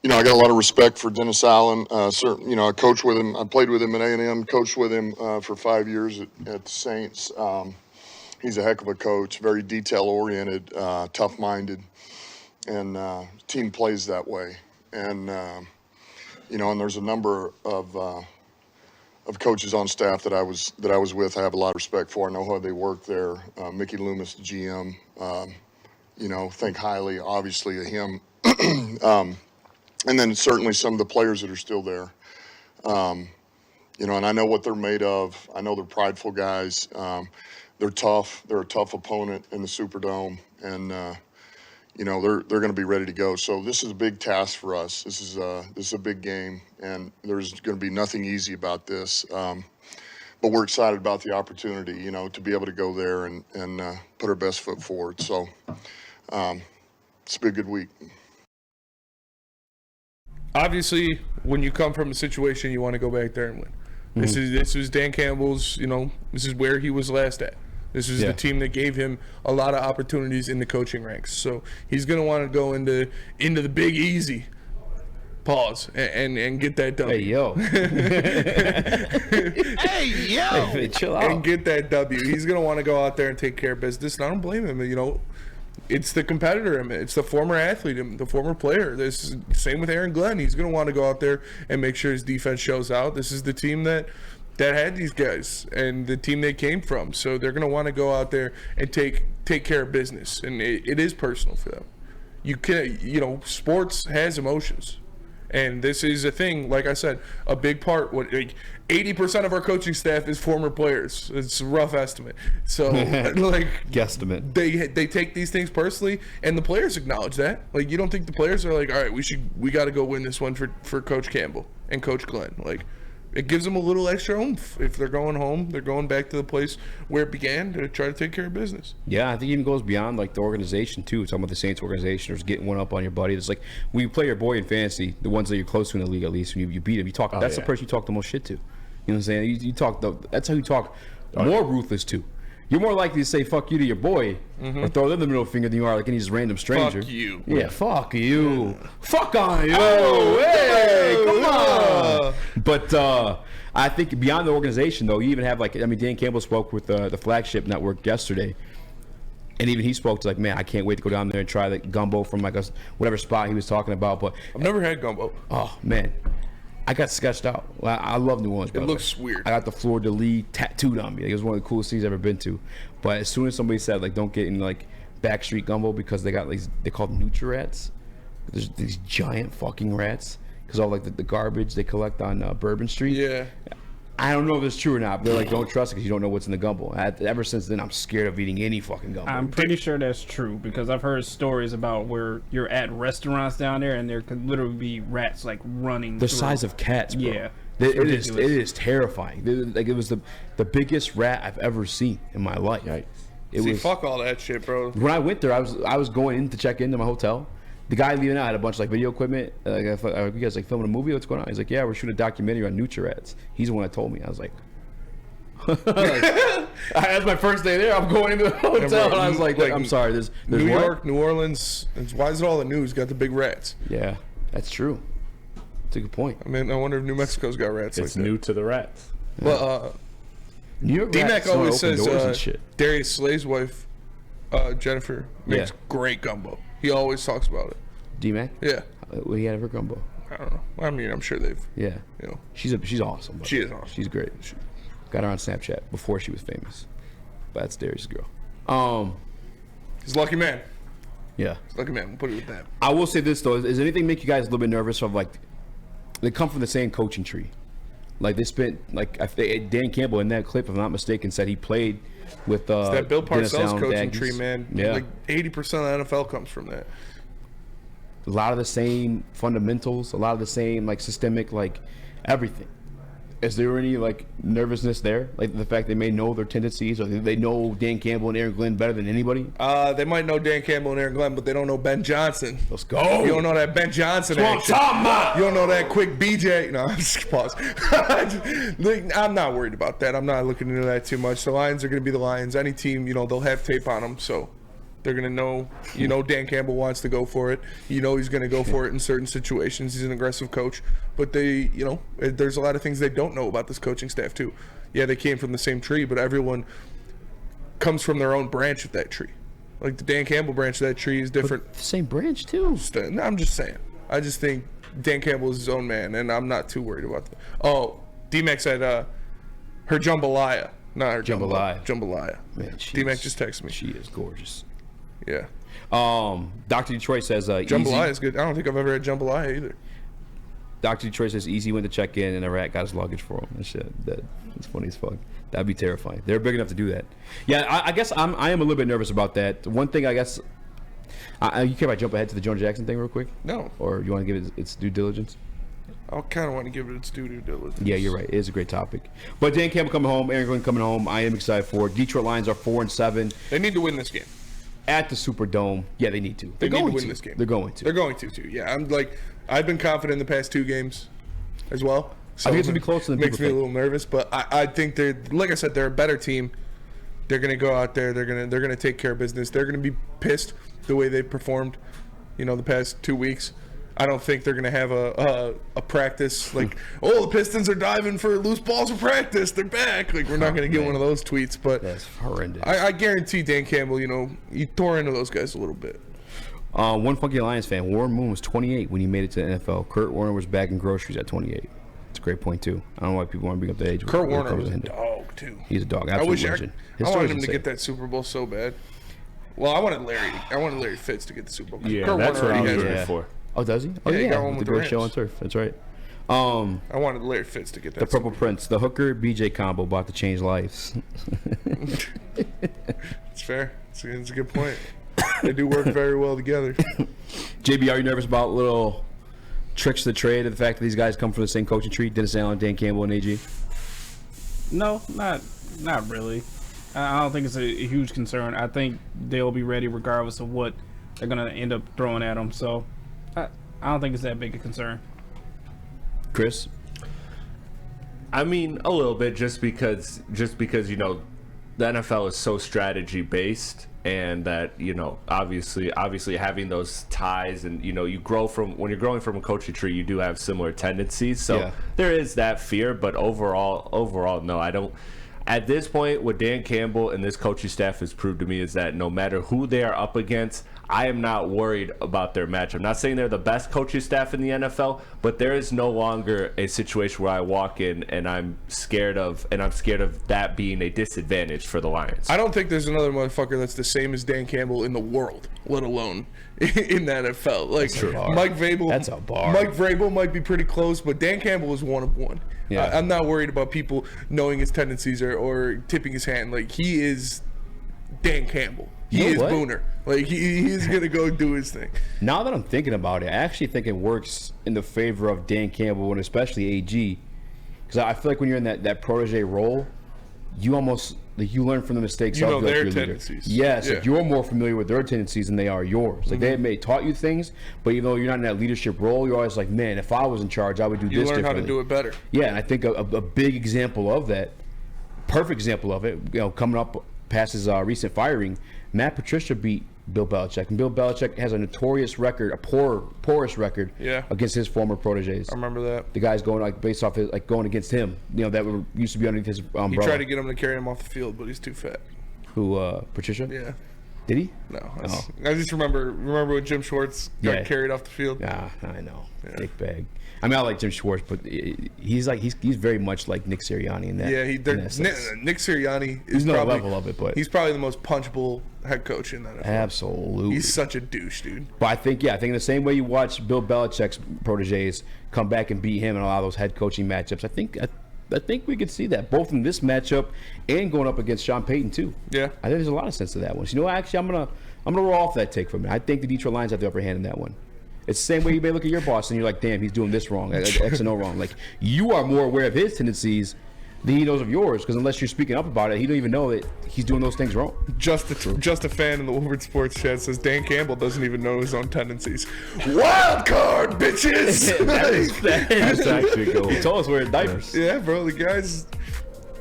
I got a lot of respect for Dennis Allen. I coached with him. I played with him at A&M, coached with him for 5 years at the Saints. He's a heck of a coach, very detail-oriented, tough-minded, and team plays that way. And, and there's a number of coaches on staff that I was with. I have a lot of respect for. I know how they work there. Mickey Loomis, the GM, think highly, obviously, of him. And then certainly some of the players that are still there. And I know what they're made of. I know they're prideful guys. They're tough. They're a tough opponent in the Superdome. And, they're going to be ready to go. So this is a big task for us. This is a big game, and there's going to be nothing easy about this. But we're excited about the opportunity, to be able to go there and put our best foot forward. So it's been a good week. Obviously, when you come from a situation, you want to go back there and win. Mm-hmm. This is Dan Campbell's, this is where he was last at. This is the team that gave him a lot of opportunities in the coaching ranks. So he's going to want to go into the Big Easy, pause, and get that W. Hey, yo. Hey, yo. Hey, chill out. And get that W. He's going to want to go out there and take care of business. And I don't blame him, It's the competitor in him. It's the former athlete, the former player. This is same with Aaron Glenn. He's going to want to go out there and make sure his defense shows out. This is the team that had these guys and the team they came from. So they're going to want to go out there and take care of business. And it is personal for them. You can, sports has emotions. And this is a thing, like I said, a big part. 80% of our coaching staff is former players. It's a rough estimate. So, guesstimate. They take these things personally, and the players acknowledge that. You don't think the players are like, all right, we got to go win this one for Coach Campbell and Coach Glenn. It gives them a little extra oomph. If they're going home, they're going back to the place where it began to try to take care of business. Yeah, I think it even goes beyond the organization too. Talking about the Saints organization, or just getting one up on your buddy. It's like when you play your boy in fantasy, the ones that you're close to in the league, at least when you beat him, you talk. That's the person you talk the most shit to. You know what I'm saying? You talk. That's how you talk. More ruthless to. You're more likely to say "fuck you" to your boy, or throw them the middle finger than you are any just random stranger. Fuck you. Yeah, fuck you. Yeah. Fuck on you. Oh, hey, come on. But I think beyond the organization, though, you even have Dan Campbell spoke with the Flagship Network yesterday, and even he spoke to man, I can't wait to go down there and try the gumbo from whatever spot he was talking about. But I've never had gumbo. Oh man. I got sketched out. I love New Orleans. It looks weird. I got the Fleur de Lis tattooed on me. It was one of the coolest things I've ever been to. But as soon as somebody said don't get in backstreet gumbo because they got they call them Nutri-Rats. There's these giant fucking rats because all the garbage they collect on Bourbon Street. Yeah. I don't know if it's true or not. But they're don't trust it because you don't know what's in the gumbo. Ever since then, I'm scared of eating any fucking gumbo. I'm pretty sure that's true because I've heard stories about where you're at restaurants down there and there could literally be rats running. The size of cats, bro. Yeah. It is terrifying. It was the biggest rat I've ever seen in my life. Right. Fuck all that shit, bro. When I went there, I was going in to check into my hotel. The guy leaving out had a bunch of video equipment. Are you guys filming a movie? What's going on? He's like, yeah, we're shooting a documentary on Nutri-Rats. He's the one that told me. I was like, that's my first day there. I'm going into the hotel, and I was like I'm sorry. There's New York, New Orleans. Why is it all the news? Got the big rats. Yeah, that's true. That's a good point. I mean, I wonder if New Mexico's got rats. It's new to the rats. Well, New York D-Mac always says Darius Slay's wife, Jennifer, makes great gumbo. He always talks about it. D-Mac? Yeah. What he had of her gumbo? I don't know. I mean, I'm sure they've. Yeah. She's awesome. She is awesome. She's great. Got her on Snapchat before she was famous. But that's Darius' girl. He's a lucky man. Yeah. He's a lucky man. We'll put it with that. I will say this, though. Does anything make you guys a little bit nervous of, they come from the same coaching tree? They spent, Dan Campbell in that clip, if I'm not mistaken, said he played with it's that Bill Parcells coaching tree, man. Yeah. 80% of the NFL comes from that. A lot of the same fundamentals, a lot of the same systemic everything. Is there any nervousness there? The fact they may know their tendencies, or they know Dan Campbell and Aaron Glenn better than anybody? They might know Dan Campbell and Aaron Glenn, but they don't know Ben Johnson. Let's go. You don't know that Ben Johnson action. You don't know that quick BJ. No, just pause. I'm not worried about that. I'm not looking into that too much. The Lions are going to be the Lions. Any team, they'll have tape on them. So They're going to know, Dan Campbell wants to go for it. He's going to go for it in certain situations. He's an aggressive coach. But there's a lot of things they don't know about this coaching staff too. Yeah, they came from the same tree, but everyone comes from their own branch of that tree. Like the Dan Campbell branch of that tree is different. But the same branch too. I'm just saying. I just think Dan Campbell is his own man, and I'm not too worried about that. Oh, D-Mac said her jambalaya. Not her jambalaya. Jambalaya. Man, D-Mac just texted me. She is gorgeous. Yeah. Dr. Detroit says jambalaya is good. I don't think I've ever had jambalaya either. Dr. Detroit says easy went to check in and a rat got his luggage for him. That shit, that's funny as fuck. That'd be terrifying. They're big enough to do that. Yeah, I guess I am a little bit nervous about that. One thing I guess, you care if I jump ahead to the Jonah Jackson thing real quick? No. Or you want to give it its due diligence? I kind of want to give it its due diligence. Yeah, you're right. It is a great topic. But Dan Campbell coming home, Aaron Glenn coming home. I am excited for it. Detroit Lions are 4-7 They need to win this game. at the Superdome. Yeah, they need to. They need to win this game. They're going to. They're going to too. Yeah, I've been confident in the past 2 games as well. So I think it's gonna be closer than makes me people a little nervous, but I think they're, like I said, they're a better team. They're gonna go out there. They're gonna take care of business. They're gonna be pissed the way they performed, the past 2 weeks. I don't think they're gonna have a practice like, oh, the Pistons are diving for loose balls for practice. They're back. Like, we're not gonna get one of those tweets, but That's horrendous. I guarantee Dan Campbell, he tore into those guys a little bit. One funky Lions fan, Warren Moon was 28 when he made it to the NFL. Kurt Warner was bagging groceries at 28. It's a great point too. I don't know why people want to bring up the age. Kurt Warner was a dog too. He's a dog. I wish legend. I wanted him to get that Super Bowl so bad. Well, I wanted Larry Fitz to get the Super Bowl. Yeah, Kurt that's Warner what I was already rooting has it. for. Oh, does he? Oh, Yeah, he got one with with the the great show on Rams. turf. That's right. I wanted Larry Fitz to get that. The Purple Prince, the hooker BJ combo about to change lives. It's fair. It's a good point. They do work very well together. JB, are you nervous about little tricks of the trade of the fact that these guys come from the same coaching tree? Dennis Allen, Dan Campbell, and AG? No, not really. I don't think it's a huge concern. I think they'll be ready regardless of what they're going to end up throwing at them. So I don't think it's that big a concern. Chris? I mean, a little bit, just because the NFL is so strategy based, and that obviously having those ties, and you grow from, when you're growing from a coaching tree, you do have similar tendencies. So Yeah. there is that fear, but overall, no, I don't. At this point, what Dan Campbell and this coaching staff has proved to me is that no matter who they are up against, I am not worried about their match. I'm not saying they're the best coaching staff in the NFL, but there is no longer a situation where I walk in and I'm scared of that being a disadvantage for the Lions. I don't think there's another motherfucker that's the same as Dan Campbell in the world, let alone in the NFL. Like Mike Vrabel. That's a bar. Mike Vrabel might be pretty close, but Dan Campbell is one of one. Yeah. I'm not worried about people knowing his tendencies or tipping his hand. Like, he is Dan Campbell. He is what? Booner. Like, he's gonna go do his thing. Now that I'm thinking about it, I actually think it works in the favor of Dan Campbell and especially AG, because I feel like when you're in that protege role, you almost you learn from the mistakes You of know like, their your leader. tendencies. Yes, Yeah. like you're more familiar with their tendencies than they are yours. Like they may have taught you things, but even though you're not in that leadership role, you're always like, man, if I was in charge, I would do You this learn how to differently. do it better. Yeah, and I think a big example of that, perfect example of it, coming up past his recent firing, Matt Patricia beat Bill Belichick, and Bill Belichick has a notorious record, a porous record, Yeah. against his former proteges. I remember that. The guys going based off his going against him, that used to be underneath his He umbrella. tried to get him to carry him off the field, but he's too fat. Who Patricia? Yeah. Did he? No. Oh. I just remember when Jim Schwartz got Yeah. carried off the field. Yeah, I know. Dick bag. I mean, I like Jim Schwartz, but he's very much like Nick Sirianni in that. Yeah, in that sense. Nick Sirianni is There's no probably, level of it, but he's probably the most punchable head coach in that NFL. Absolutely. He's such a douche, dude. But I think in the same way you watch Bill Belichick's proteges come back and beat him in a lot of those head coaching matchups, I think we could see that both in this matchup and going up against Sean Payton too. Yeah. I think there's a lot of sense to that one. So, actually, I'm gonna roll off that take for a minute. I think the Detroit Lions have the upper hand in that one. It's the same way you may look at your boss and you're like, damn, he's doing this wrong, X and O wrong. Like, you are more aware of his tendencies than he knows of yours, because unless you're speaking up about it, he don't even know that he's doing those things wrong. Just a fan in the Woodward Sports chat says Dan Campbell doesn't even know his own tendencies. Wild card, bitches! That's actually cool. He told us we're in diapers. Yeah, bro, the guy's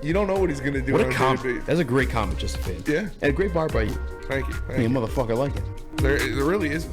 You don't know what he's gonna do. What a on comment. daily That's a great comment, Justin Finn. Yeah. And a great bar by you. Thank you. Hey, motherfucker, I like it. There really is.